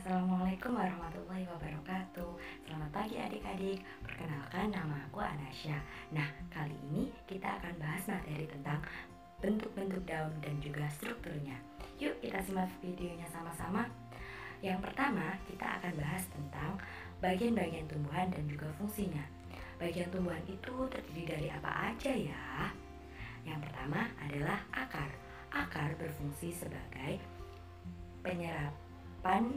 Assalamualaikum warahmatullahi wabarakatuh. Selamat pagi adik-adik. Perkenalkan, nama aku Anasya. Nah, kali ini kita akan bahas materi tentang bentuk-bentuk daun dan juga strukturnya. Yuk kita simak videonya sama-sama. Yang pertama, kita akan bahas tentang bagian-bagian tumbuhan dan juga fungsinya. Bagian tumbuhan itu terdiri dari apa aja ya? Yang pertama adalah akar. Akar berfungsi sebagai penyerapan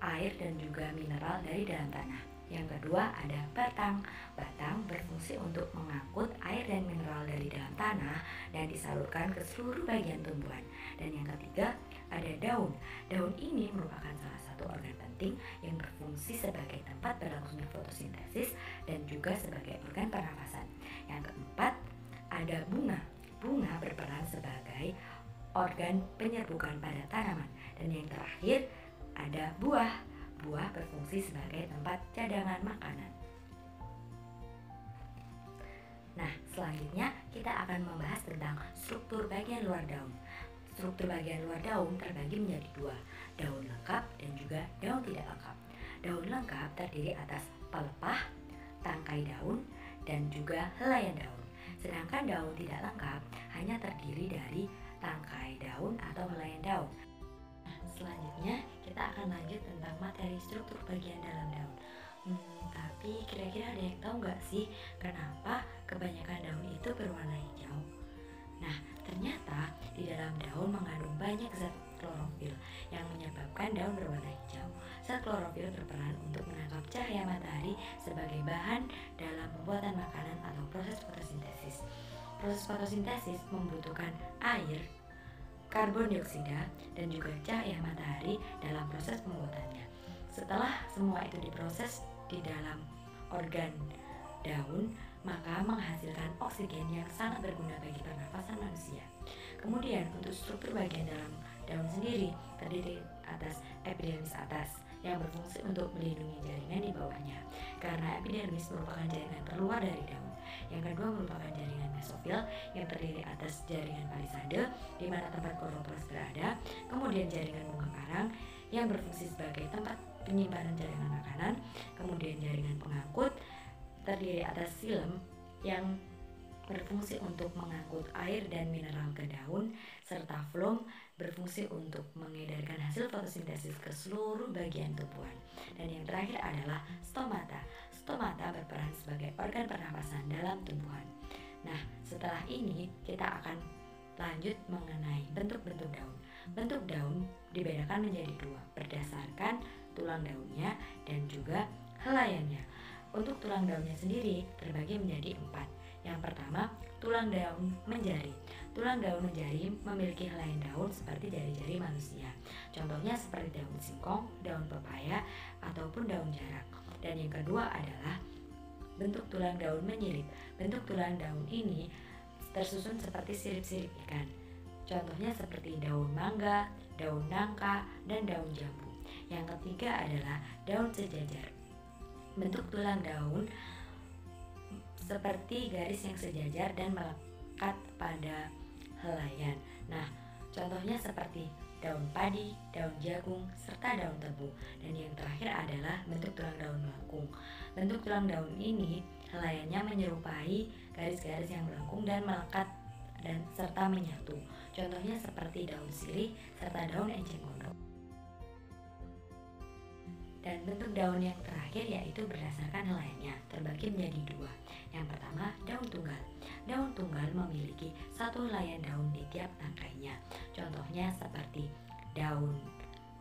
air dan juga mineral dari dalam tanah. Yang kedua ada batang. Batang berfungsi untuk mengangkut air dan mineral dari dalam tanah dan disalurkan ke seluruh bagian tumbuhan. Dan yang ketiga ada daun. Daun ini merupakan salah satu organ penting yang berfungsi sebagai tempat berlangsungnya fotosintesis dan juga sebagai organ pernafasan. Yang keempat ada bunga. Bunga berperan sebagai organ penyerbukan pada tanaman. Dan yang terakhir ada buah. Buah berfungsi sebagai tempat cadangan makanan. Nah, selanjutnya kita akan membahas tentang struktur bagian luar daun. Struktur bagian luar daun terbagi menjadi dua, daun lengkap dan juga daun tidak lengkap. Daun lengkap terdiri atas pelepah, tangkai daun, dan juga helaian daun. Sedangkan daun tidak lengkap hanya terdiri dari tangkai daun atau helaian daun. Selanjutnya kita akan lanjut tentang materi struktur bagian dalam daun. Tapi kira-kira ada yang tahu nggak sih kenapa kebanyakan daun itu berwarna hijau? Nah, ternyata di dalam daun mengandung banyak zat klorofil yang menyebabkan daun berwarna hijau. Zat klorofil berperan untuk menangkap cahaya matahari sebagai bahan dalam pembuatan makanan atau proses fotosintesis. Proses fotosintesis membutuhkan air, karbon dioksida, dan juga cahaya matahari dalam proses pembuatannya. Setelah semua itu diproses di dalam organ daun, maka menghasilkan oksigen yang sangat berguna bagi pernafasan manusia. Kemudian untuk struktur bagian dalam daun sendiri terdiri atas epidermis atas yang berfungsi untuk melindungi jaringan di bawahnya, karena epidermis merupakan jaringan terluar dari daun. Yang kedua merupakan jaringan mesofil yang terdiri atas jaringan palisade di mana tempat kloroplas berada. Kemudian jaringan bunga karang yang berfungsi sebagai tempat penyimpanan jaringan makanan. Kemudian jaringan pengangkut terdiri atas xilem yang berfungsi untuk mengangkut air dan mineral ke daun, serta floem berfungsi untuk mengedarkan hasil fotosintesis ke seluruh bagian tumbuhan. Dan yang terakhir adalah stomata. Stomata berperan sebagai organ pernapasan dalam tumbuhan. Nah, setelah ini kita akan lanjut mengenai bentuk-bentuk daun. Bentuk daun dibedakan menjadi dua berdasarkan tulang daunnya dan juga helaiannya. Untuk tulang daunnya sendiri terbagi menjadi 4. Yang pertama, tulang daun menjari. Tulang daun menjari memiliki helaian daun seperti jari-jari manusia. Contohnya seperti daun singkong, daun pepaya, ataupun daun jarak. Dan yang kedua adalah bentuk tulang daun menyirip. Bentuk tulang daun ini tersusun seperti sirip-sirip ikan. Contohnya seperti daun mangga, daun nangka, dan daun jambu. Yang ketiga adalah daun sejajar. Bentuk tulang daun seperti garis yang sejajar dan melekat pada helaian. Nah, contohnya seperti daun padi, daun jagung, serta daun tebu. Dan yang terakhir adalah bentuk tulang daun melengkung. Bentuk tulang daun ini helaiannya menyerupai garis-garis yang melengkung dan melekat dan serta menyatu. Contohnya seperti daun sirih serta daun enceng gondok. Dan bentuk daun yang terakhir yaitu berdasarkan helaiannya terbagi menjadi dua. Yang pertama daun tunggal. Daun tunggal memiliki satu helaian daun di tiap tangkainya. Contohnya seperti daun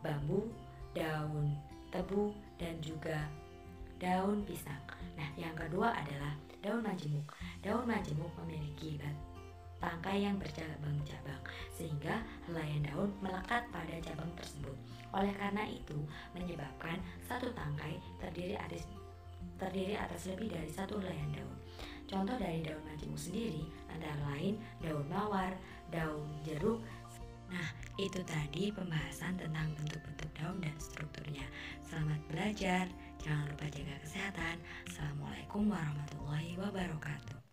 bambu, daun tebu, dan juga daun pisang. Nah, yang kedua adalah daun majemuk. Daun majemuk memiliki tangkai yang bercabang-cabang sehingga helaian daun melekat pada cabang tersebut. Oleh karena itu menyebabkan satu tangkai terdiri atas lebih dari satu helaian daun. Contoh dari daun majemuk sendiri antara lain daun mawar, daun jeruk. Nah, itu tadi pembahasan tentang bentuk-bentuk daun dan strukturnya. Selamat belajar, jangan lupa jaga kesehatan. Assalamualaikum warahmatullahi wabarakatuh.